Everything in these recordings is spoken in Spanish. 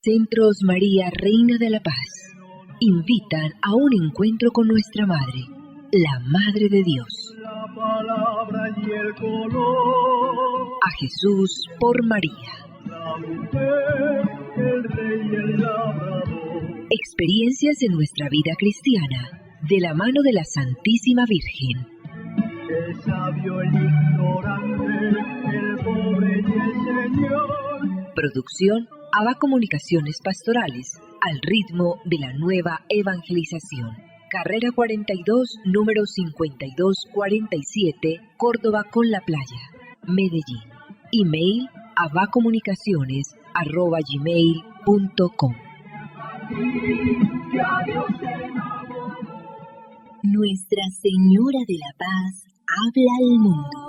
Centros María, Reina de la Paz, invitan a un encuentro con nuestra Madre, la Madre de Dios. La palabra y el color. A Jesús por María. La mujer, el rey y el labrador. Experiencias de nuestra vida cristiana, de la mano de la Santísima Virgen. El sabio, el ignorante, el pobre y el Señor. Producción ABA Comunicaciones Pastorales, al ritmo de la nueva evangelización. Carrera 42, número 5247, Córdoba con la Playa, Medellín. Email abacomunicaciones@gmail.com. Nuestra Señora de la Paz habla al mundo.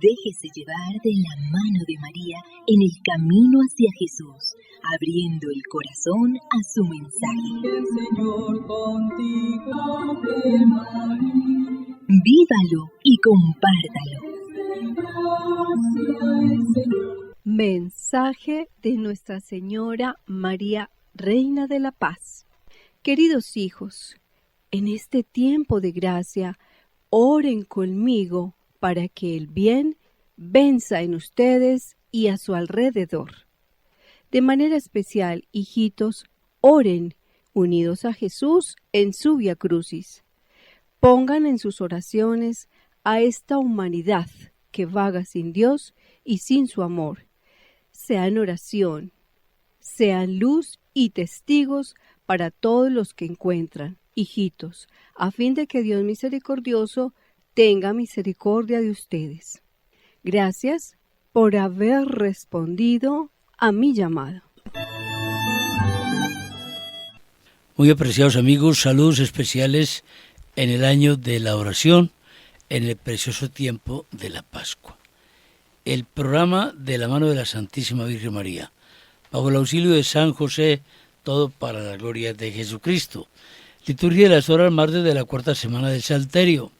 Déjese llevar de la mano de María en el camino hacia Jesús, abriendo el corazón a su mensaje. El Señor contigo, Ave María. Vívalo y compártalo. Mensaje de Nuestra Señora María, Reina de la Paz. Queridos hijos, en este tiempo de gracia, oren conmigo para que el bien venza en ustedes y a su alrededor. De manera especial, hijitos, oren unidos a Jesús en su Vía Crucis. Pongan en sus oraciones a esta humanidad que vaga sin Dios y sin su amor. Sean oración, sean luz y testigos para todos los que encuentran, hijitos, a fin de que Dios misericordioso tenga misericordia de ustedes. Gracias por haber respondido a mi llamado. Muy apreciados amigos, saludos especiales en el año de la oración, en el precioso tiempo de la Pascua. El programa de la mano de la Santísima Virgen María, bajo el auxilio de San José, todo para la gloria de Jesucristo. Liturgia de las horas martes de la cuarta semana del Salterio.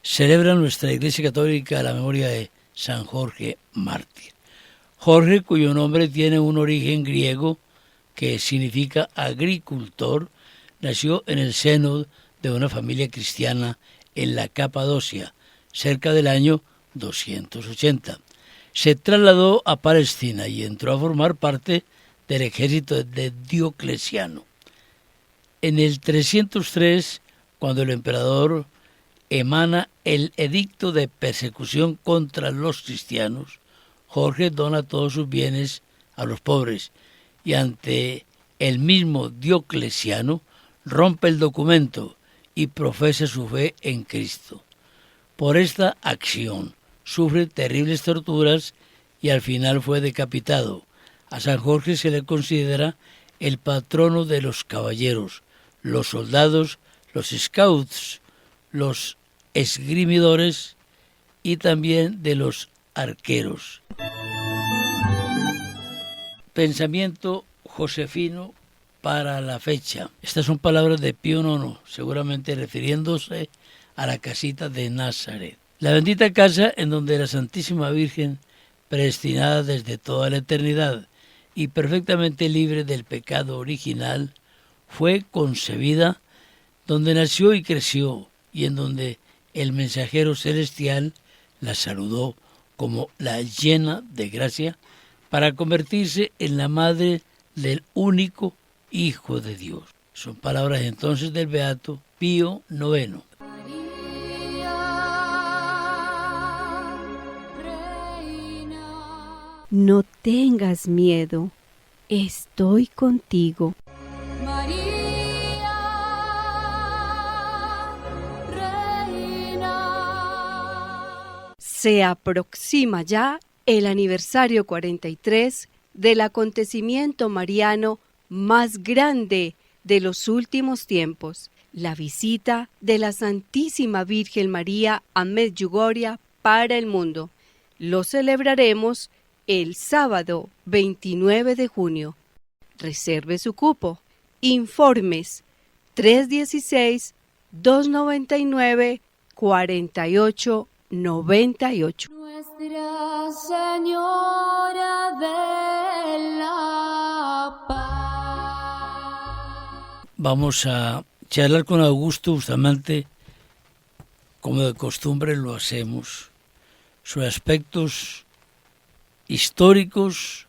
Celebra nuestra Iglesia Católica la memoria de San Jorge Mártir. Jorge, cuyo nombre tiene un origen griego que significa agricultor, nació en el seno de una familia cristiana en la Capadocia, cerca del año 280. Se trasladó a Palestina y entró a formar parte del ejército de Diocleciano. En el 303, cuando el emperador emana el edicto de persecución contra los cristianos, Jorge dona todos sus bienes a los pobres y ante el mismo Diocleciano rompe el documento y profesa su fe en Cristo. Por esta acción sufre terribles torturas y al final fue decapitado. A San Jorge se le considera el patrono de los caballeros, los soldados, los scouts, los esgrimidores y también de los arqueros. Pensamiento josefino para la fecha. Estas son palabras de Pío IX, seguramente refiriéndose a la casita de Nazaret. La bendita casa en donde la Santísima Virgen, predestinada desde toda la eternidad y perfectamente libre del pecado original, fue concebida, donde nació y creció, y en donde el mensajero celestial la saludó como la llena de gracia, para convertirse en la madre del único Hijo de Dios. Son palabras entonces del Beato Pío IX. No tengas miedo, estoy contigo. Se aproxima ya el aniversario 43 del acontecimiento mariano más grande de los últimos tiempos, la visita de la Santísima Virgen María a Medjugorje para el mundo. Lo celebraremos el sábado 29 de junio. Reserve su cupo. Informes 316-299-4898. Nuestra Señora de vamos a charlar con Augusto Bustamante, como de costumbre lo hacemos, sobre aspectos históricos,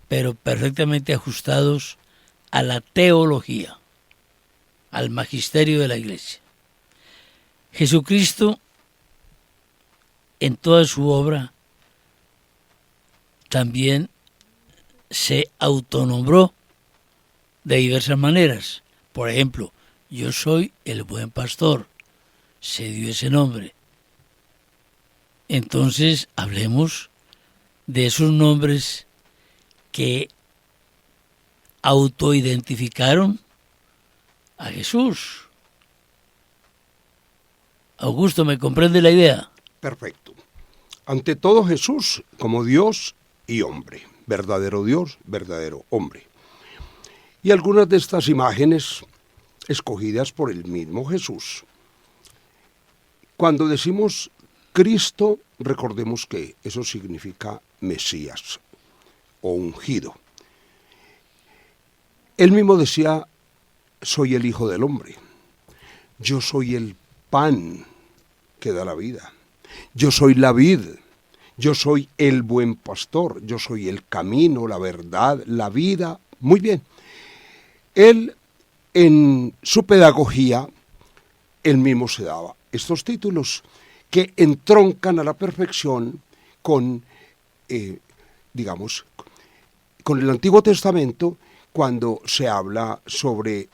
pero perfectamente ajustados a la teología, al magisterio de la Iglesia. Jesucristo, en toda su obra, también se autonombró de diversas maneras. Por ejemplo, yo soy el buen pastor, se dio ese nombre. Entonces, hablemos de esos nombres que autoidentificaron a Jesús. Augusto, ¿me comprende la idea? Perfecto. Ante todo, Jesús como Dios y hombre, verdadero Dios, verdadero hombre. Y algunas de estas imágenes escogidas por el mismo Jesús. Cuando decimos Cristo, recordemos que eso significa Mesías o ungido. Él mismo decía, soy el Hijo del Hombre, yo soy el pan que da la vida, yo soy la vid, yo soy el buen pastor, yo soy el camino, la verdad, la vida. Muy bien. Él, en su pedagogía, él mismo se daba estos títulos que entroncan a la perfección con, con el Antiguo Testamento, cuando se habla sobre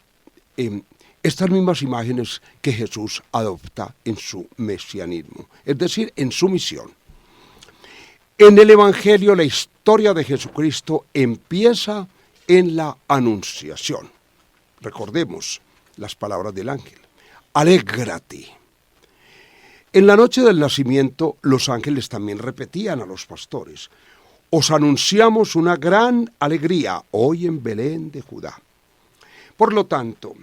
estas mismas imágenes que Jesús adopta en su mesianismo, es decir, en su misión. En el Evangelio, la historia de Jesucristo empieza en la Anunciación. Recordemos las palabras del ángel. Alégrate. En la noche del nacimiento, los ángeles también repetían a los pastores, os anunciamos una gran alegría hoy en Belén de Judá. Por lo tanto,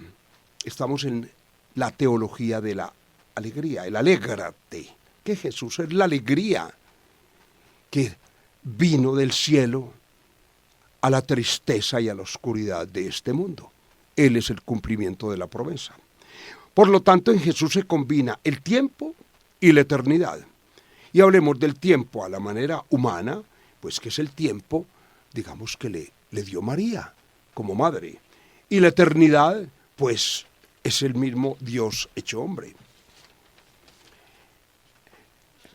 estamos en la teología de la alegría, el alégrate, que Jesús es la alegría que vino del cielo a la tristeza y a la oscuridad de este mundo. Él es el cumplimiento de la promesa. Por lo tanto, en Jesús se combina el tiempo y la eternidad. Y hablemos del tiempo a la manera humana, pues que es el tiempo, digamos, que le dio María como madre. Y la eternidad, pues, es el mismo Dios hecho hombre.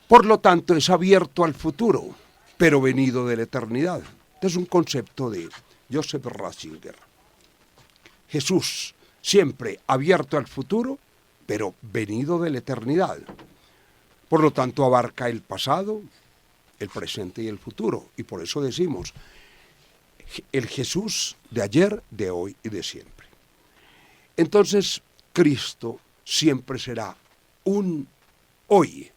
Por lo tanto, es abierto al futuro, pero venido de la eternidad. Este es un concepto de Joseph Ratzinger. Jesús, siempre abierto al futuro, pero venido de la eternidad. Por lo tanto, abarca el pasado, el presente y el futuro. Y por eso decimos, el Jesús de ayer, de hoy y de siempre. Entonces, Cristo siempre será un hoy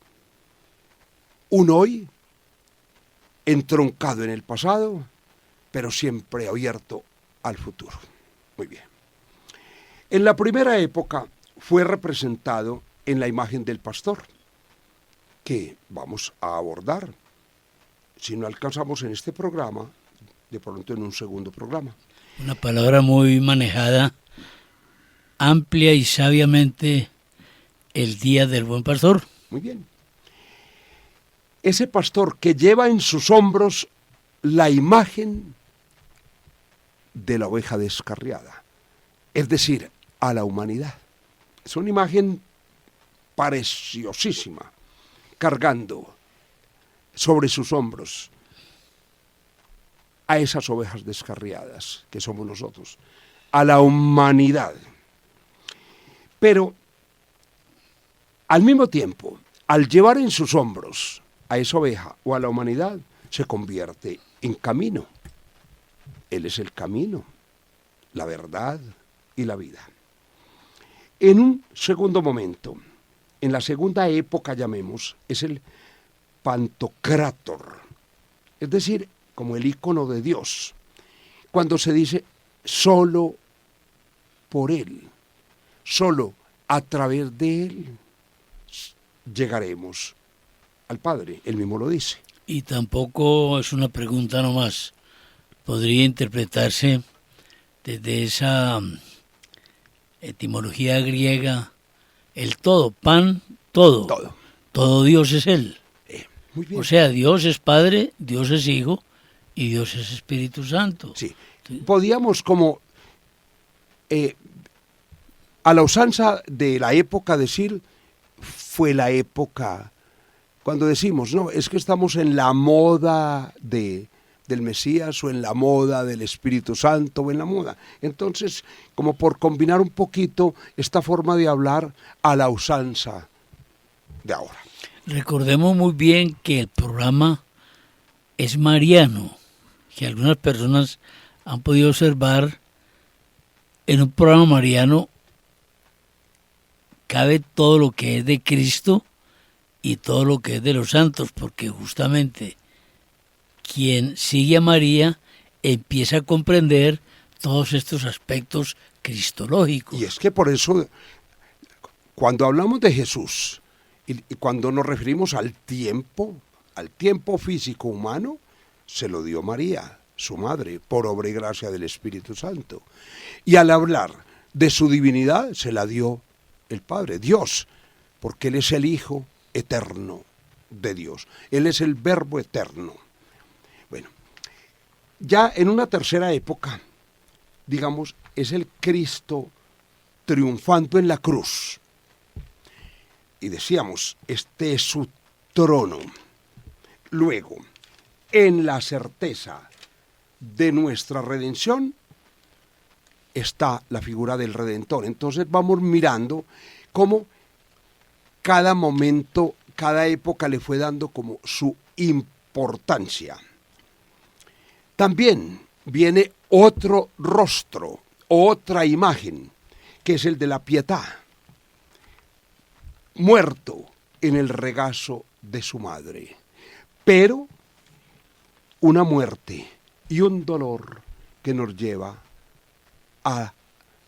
entroncado en el pasado, pero siempre abierto al futuro. Muy bien. En la primera época fue representado en la imagen del pastor, que vamos a abordar, si no alcanzamos en este programa, de pronto en un segundo programa. Una palabra muy manejada, amplia y sabiamente, el día del buen pastor. Muy bien. Ese pastor que lleva en sus hombros la imagen de la oveja descarriada, es decir, a la humanidad. Es una imagen preciosísima, cargando sobre sus hombros a esas ovejas descarriadas que somos nosotros, a la humanidad. Pero, al mismo tiempo, al llevar en sus hombros a esa oveja o a la humanidad, se convierte en camino. Él es el camino, la verdad y la vida. En un segundo momento, en la segunda época, llamemos, es el Pantocrátor, es decir, como el ícono de Dios, cuando se dice solo por Él, solo a través de Él llegaremos al Padre, Él mismo lo dice. Y tampoco es una pregunta nomás, podría interpretarse desde esa etimología griega, el todo, pan, todo. Todo. Todo Dios es Él. Muy bien. O sea, Dios es Padre, Dios es Hijo y Dios es Espíritu Santo. Sí. Podíamos como a la usanza de la época decir, fue la época, cuando decimos, no, es que estamos en la moda del Mesías o en la moda del Espíritu Santo o en la moda. Entonces, como por combinar un poquito esta forma de hablar a la usanza de ahora. Recordemos muy bien que el programa es mariano, que algunas personas han podido observar en un programa mariano cabe todo lo que es de Cristo y todo lo que es de los santos, porque justamente quien sigue a María empieza a comprender todos estos aspectos cristológicos. Y es que por eso, cuando hablamos de Jesús y cuando nos referimos al tiempo físico humano, se lo dio María, su madre, por obra y gracia del Espíritu Santo. Y al hablar de su divinidad, se la dio el Padre, Dios, porque Él es el Hijo eterno de Dios. Él es el Verbo eterno. Bueno, ya en una tercera época, digamos, es el Cristo triunfando en la cruz. Y decíamos, este es su trono. Luego, en la certeza de nuestra redención, está la figura del Redentor. Entonces vamos mirando cómo cada momento, cada época le fue dando como su importancia. También viene otro rostro, otra imagen, que es el de la Pietà, muerto en el regazo de su madre, pero una muerte y un dolor que nos lleva a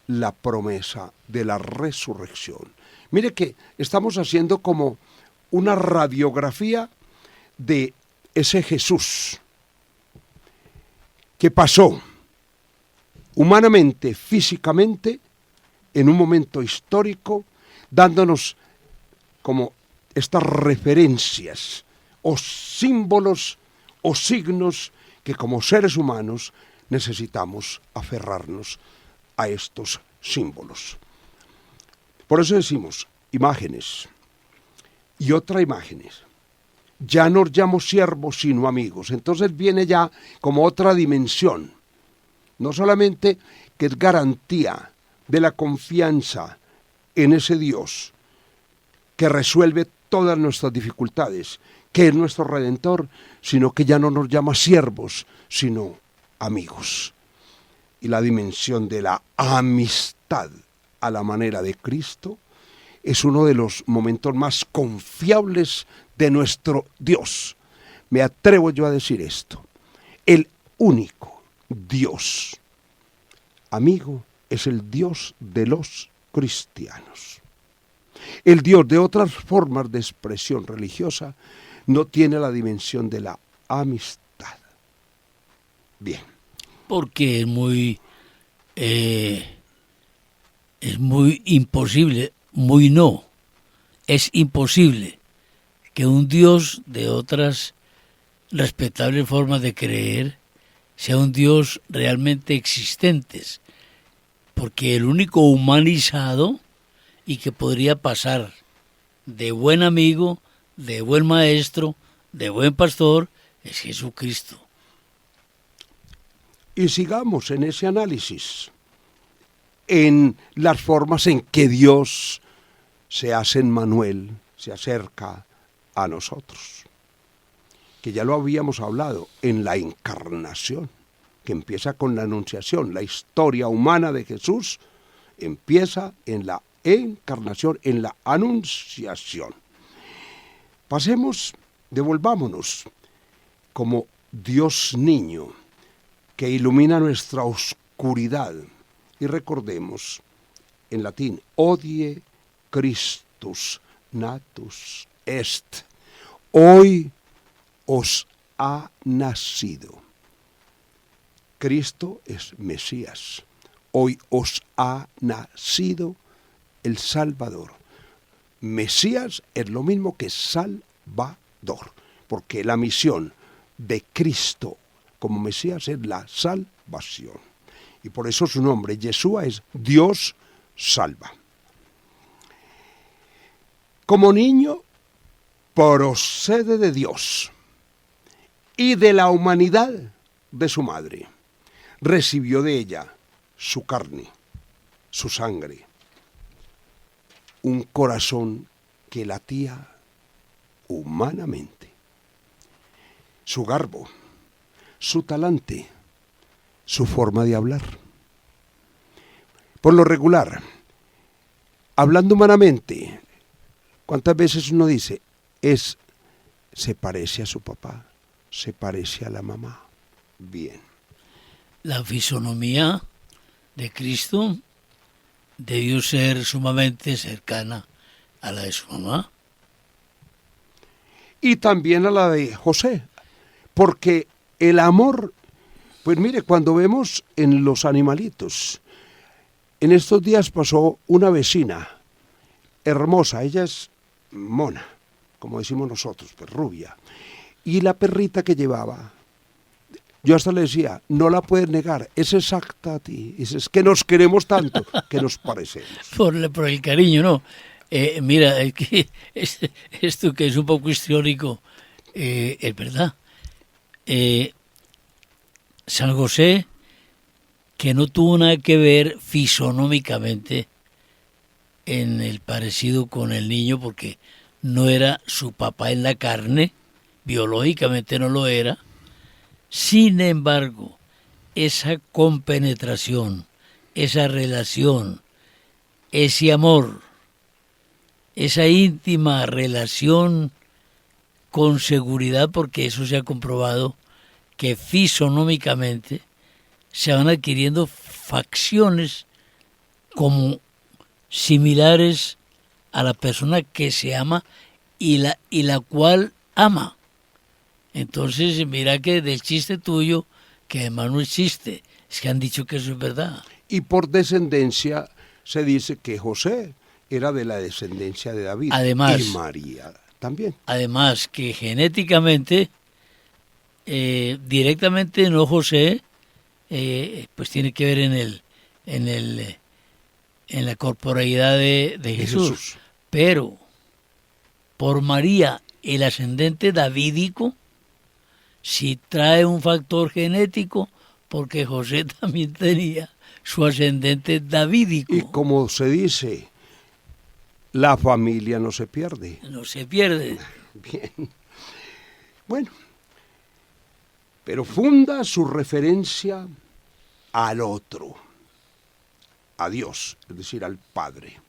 la promesa de la resurrección. Mire que estamos haciendo como una radiografía de ese Jesús que pasó humanamente, físicamente, en un momento histórico, dándonos como estas referencias o símbolos o signos que como seres humanos necesitamos aferrarnos a estos símbolos. Por eso decimos imágenes y otra imágenes. Ya no llamo siervos sino amigos. Entonces viene ya como otra dimensión. No solamente que es garantía de la confianza en ese Dios que resuelve todas nuestras dificultades, que es nuestro Redentor, sino que ya no nos llama siervos, sino amigos. Y la dimensión de la amistad a la manera de Cristo es uno de los momentos más confiables de nuestro Dios. Me atrevo yo a decir esto. El único Dios amigo es el Dios de los cristianos. El Dios de otras formas de expresión religiosa no tiene la dimensión de la amistad. Bien. Porque es muy imposible, es imposible que un Dios de otras respetables formas de creer sea un Dios realmente existentes, porque el único humanizado y que podría pasar de buen amigo, de buen maestro, de buen pastor, es Jesucristo. Y sigamos en ese análisis, en las formas en que Dios se hace Emmanuel, se acerca a nosotros. Que ya lo habíamos hablado, en la encarnación, que empieza con la anunciación. La historia humana de Jesús empieza en la encarnación, en la anunciación. Devolvámonos como Dios niño que ilumina nuestra oscuridad. Y recordemos, en latín, hodie Christus natus est. Hoy os ha nacido. Cristo es Mesías. hoy os ha nacido el Salvador. Mesías es lo mismo que Salvador, porque la misión de Cristo como Mesías es la salvación. Y por eso su nombre, Yeshua, es Dios salva. Como niño, procede de Dios y de la humanidad de su madre. Recibió de ella su carne, su sangre, un corazón que latía humanamente, su garbo, su talante, su forma de hablar. Por lo regular, hablando humanamente, ¿cuántas veces uno dice, se parece a su papá, se parece a la mamá? Bien. La fisonomía de Cristo debió ser sumamente cercana a la de su mamá. Y también a la de José, porque el amor, pues mire, cuando vemos en los animalitos, en estos días pasó una vecina hermosa, ella es mona, como decimos nosotros, pues rubia, y la perrita que llevaba, yo hasta le decía, no la puedes negar, es exacta a ti, es que nos queremos tanto que nos parecemos. Por el cariño, ¿no? Mira, es que esto que es un poco histórico, es verdad. San José, que no tuvo nada que ver fisonómicamente en el parecido con el niño, porque no era su papá en la carne, biológicamente no lo era. Sin embargo, esa compenetración, esa relación, ese amor, esa íntima relación con seguridad, porque eso se ha comprobado, que fisonómicamente se van adquiriendo facciones como similares a la persona que se ama y la cual ama. Entonces, mira que del chiste tuyo, que además no es chiste, es que han dicho que eso es verdad. Y por descendencia se dice que José era de la descendencia de David, además, y María también. Además que genéticamente, directamente no José, pues tiene que ver en la corporeidad de Jesús. Pero por María, el ascendente davídico, sí trae un factor genético, porque José también tenía su ascendente davídico. Y como se dice, la familia no se pierde. No se pierde. Bien. Bueno, pero funda su referencia al otro, a Dios, es decir, al Padre.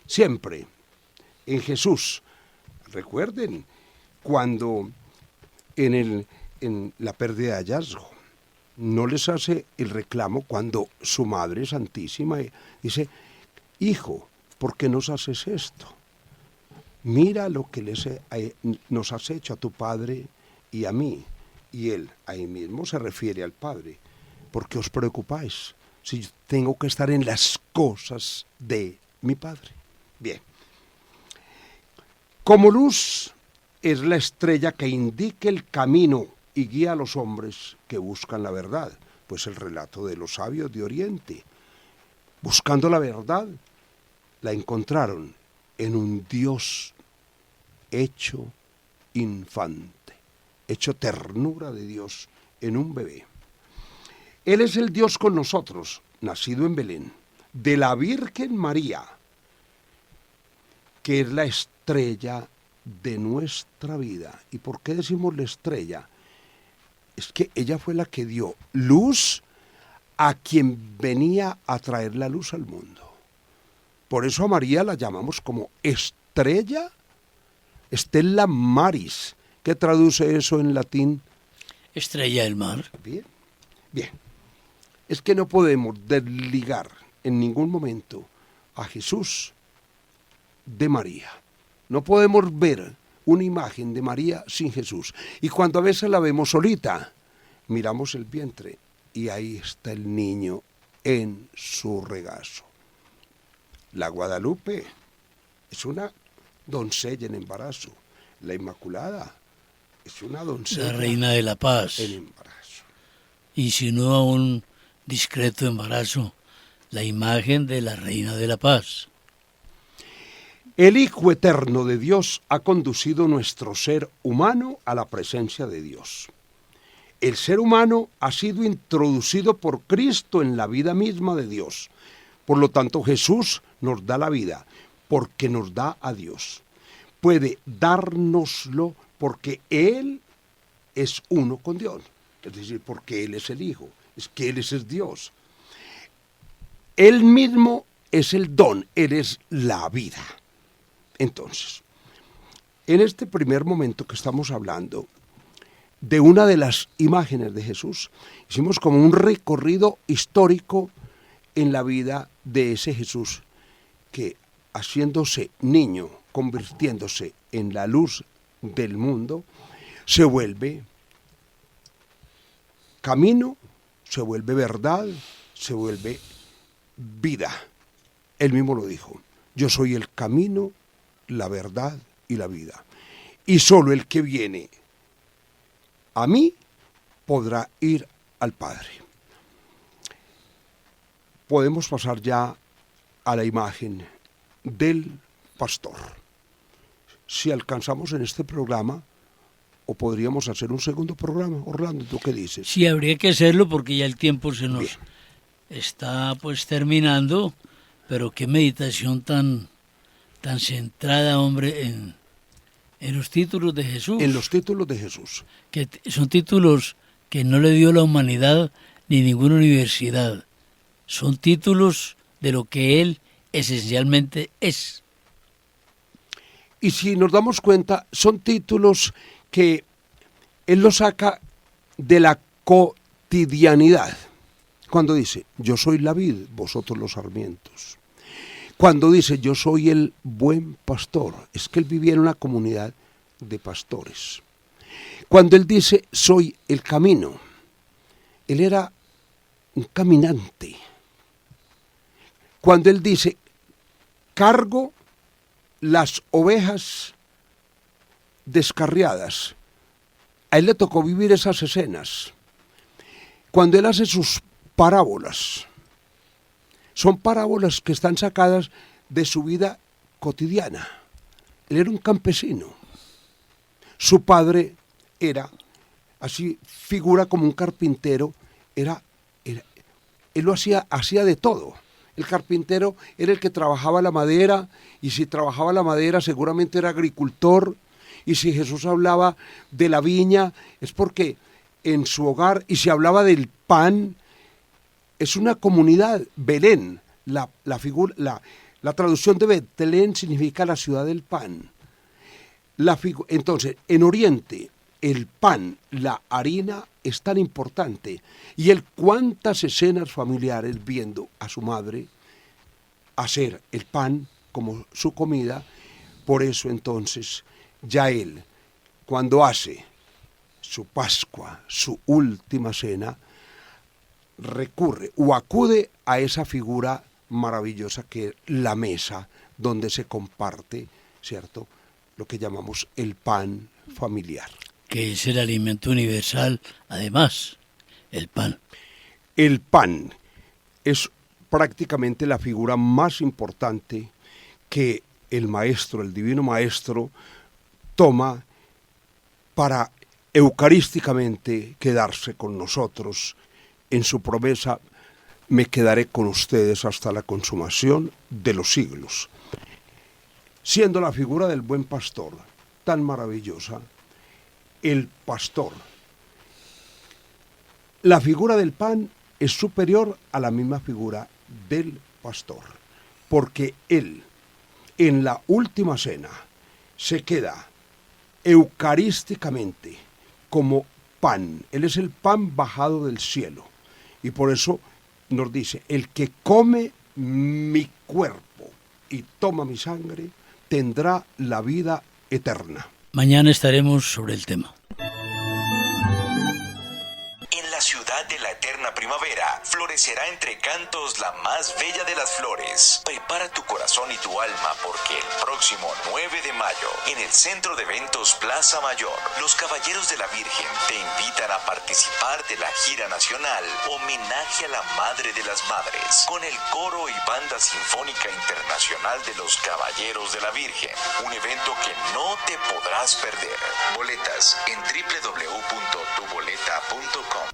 Siempre en Jesús. Recuerden cuando en la pérdida de hallazgo no les hace el reclamo cuando su Madre Santísima dice, hijo, ¿por qué nos haces esto? Mira lo que nos has hecho a tu padre y a mí. Y él ahí mismo se refiere al Padre. ¿Por qué os preocupáis si yo tengo que estar en las cosas de mi Padre? Bien. Como luz es la estrella que indica el camino y guía a los hombres que buscan la verdad. Pues el relato de los sabios de Oriente. Buscando la verdad, la encontraron en un Dios hecho infante, hecho ternura de Dios en un bebé. Él es el Dios con nosotros, nacido en Belén, de la Virgen María, que es la estrella de nuestra vida. ¿Y por qué decimos la estrella? Es que ella fue la que dio luz a quien venía a traer la luz al mundo. Por eso a María la llamamos como estrella, Stella Maris. ¿Qué traduce eso en latín? Estrella del mar. Bien, bien. Es que no podemos desligar en ningún momento a Jesús de María. No podemos ver una imagen de María sin Jesús. Y cuando a veces la vemos solita, miramos el vientre y ahí está el niño en su regazo. La Guadalupe es una doncella en embarazo. La Inmaculada es una doncella. La Reina de la Paz. En embarazo. Insinúa un discreto embarazo, la imagen de la Reina de la Paz. El Hijo Eterno de Dios ha conducido nuestro ser humano a la presencia de Dios. El ser humano ha sido introducido por Cristo en la vida misma de Dios. Por lo tanto, Jesús nos da la vida porque nos da a Dios. Puede dárnoslo porque Él es uno con Dios. Es decir, porque Él es el Hijo, es que Él es Dios. Él mismo es el don, Él es la vida. Entonces, en este primer momento que estamos hablando de una de las imágenes de Jesús, hicimos como un recorrido histórico en la vida de ese Jesús que, haciéndose niño, convirtiéndose en la luz del mundo, se vuelve camino, se vuelve verdad, se vuelve vida. Él mismo lo dijo: yo soy el camino, la verdad y la vida. Y solo el que viene a mí podrá ir al Padre. Podemos pasar ya a la imagen del pastor. Si alcanzamos en este programa, o podríamos hacer un segundo programa. Orlando, ¿tú qué dices? Sí, habría que hacerlo porque ya el tiempo se nos Bien. está pues terminando, pero qué meditación tan centrada, hombre, en los títulos de Jesús. En los títulos de Jesús. Que son títulos que no le dio la humanidad ni ninguna universidad. Son títulos de lo que Él esencialmente es. Y si nos damos cuenta, son títulos que Él los saca de la cotidianidad. Cuando dice: yo soy la vid, vosotros los sarmientos. Cuando dice: yo soy el buen pastor, es que Él vivía en una comunidad de pastores. Cuando Él dice: soy el camino, Él era un caminante. Cuando Él dice: cargo las ovejas descarriadas, a Él le tocó vivir esas escenas. Cuando Él hace sus parábolas, son parábolas que están sacadas de su vida cotidiana. Él era un campesino. Su padre era, así figura como un carpintero, él lo hacía de todo. El carpintero era el que trabajaba la madera, y si trabajaba la madera seguramente era agricultor, y si Jesús hablaba de la viña es porque en su hogar, y si hablaba del pan, es una comunidad. Belén, la traducción de Betlén significa la ciudad del pan. Entonces, en Oriente, el pan, la harina, es tan importante. Y él, cuántas escenas familiares viendo a su madre hacer el pan como su comida. Por eso, entonces, ya él, cuando hace su Pascua, su última cena, recurre o acude a esa figura maravillosa que es la mesa, donde se comparte, ¿cierto?, lo que llamamos el pan familiar. Que es el alimento universal, además, el pan. El pan es prácticamente la figura más importante que el maestro, el divino maestro, toma para eucarísticamente quedarse con nosotros en su promesa: me quedaré con ustedes hasta la consumación de los siglos. Siendo la figura del buen pastor tan maravillosa, el pastor, la figura del pan es superior a la misma figura del pastor, porque él, en la última cena, se queda eucarísticamente como pan. Él es el pan bajado del cielo, y por eso nos dice: el que come mi cuerpo y toma mi sangre tendrá la vida eterna. Mañana estaremos sobre el tema. En la ciudad de la eterna la primavera, florecerá entre cantos la más bella de las flores. Prepara tu corazón y tu alma porque el próximo 9 de mayo, en el Centro de Eventos Plaza Mayor, los Caballeros de la Virgen te invitan a participar de la gira nacional Homenaje a la Madre de las Madres, con el coro y banda sinfónica internacional de los Caballeros de la Virgen, un evento que no te podrás perder. Boletas en www.tuboleta.com.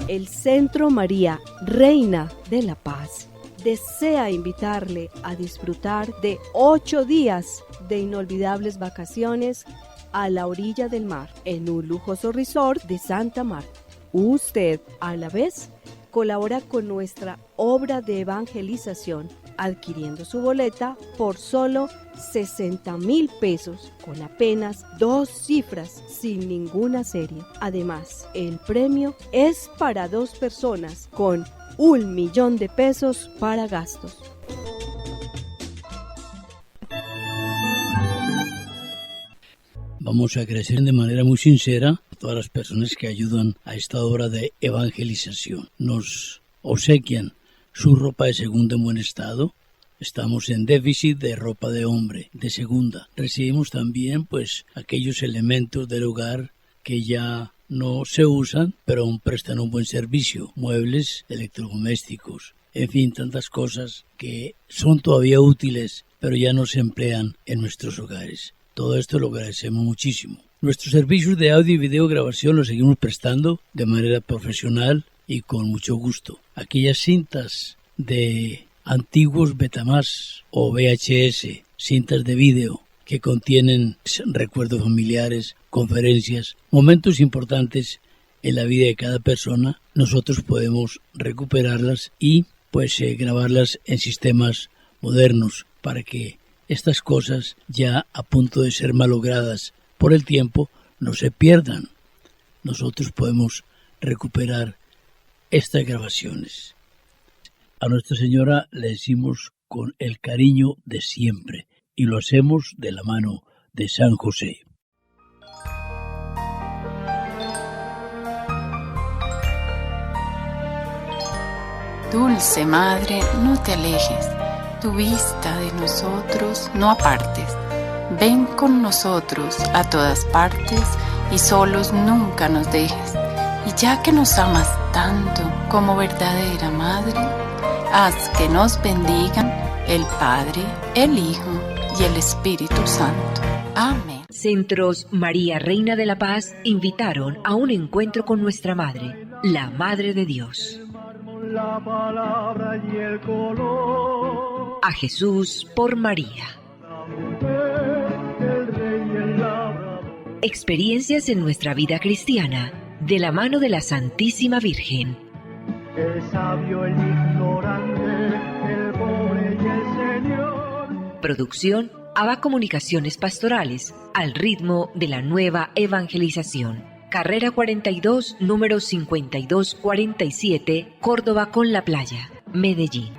El Centro María Reina de la Paz desea invitarle a disfrutar de 8 días de inolvidables vacaciones a la orilla del mar, en un lujoso resort de Santa Marta. Usted, a la vez, colabora con nuestra obra de evangelización, adquiriendo su boleta por solo 60,000 pesos, con apenas 2 cifras, sin ninguna serie. Además, el premio es para 2 personas, con 1,000,000 de pesos para gastos. Vamos a agradecer de manera muy sincera a todas las personas que ayudan a esta obra de evangelización. Nos obsequian su ropa de segunda en buen estado. Estamos en déficit de ropa de hombre de segunda. Recibimos también aquellos elementos del hogar que ya no se usan, pero aún prestan un buen servicio. Muebles, electrodomésticos, en fin, tantas cosas que son todavía útiles, pero ya no se emplean en nuestros hogares. Todo esto lo agradecemos muchísimo. Nuestros servicios de audio y video grabación los seguimos prestando de manera profesional y con mucho gusto. Aquellas cintas de antiguos Betamax o VHS, cintas de vídeo que contienen recuerdos familiares, conferencias, momentos importantes en la vida de cada persona, nosotros podemos recuperarlas y grabarlas en sistemas modernos para que estas cosas ya a punto de ser malogradas por el tiempo no se pierdan. Nosotros podemos recuperar estas grabaciones. A Nuestra Señora le decimos con el cariño de siempre y lo hacemos de la mano de San José. Dulce Madre, no te alejes, tu vista de nosotros no apartes. Ven con nosotros a todas partes y solos nunca nos dejes. Y ya que nos amas tanto como verdadera Madre, haz que nos bendigan el Padre, el Hijo y el Espíritu Santo. Amén. Centros María Reina de la Paz invitaron a un encuentro con nuestra Madre, la Madre de Dios. La palabra y el color. A Jesús por María. La mujer, el rey y el labrador. Experiencias en nuestra vida cristiana, de la mano de la Santísima Virgen. El sabio, el ignorante, el pobre y el Señor. Producción ABA Comunicaciones Pastorales, al ritmo de la nueva evangelización. Carrera 42, número 5247, Córdoba con la Playa, Medellín.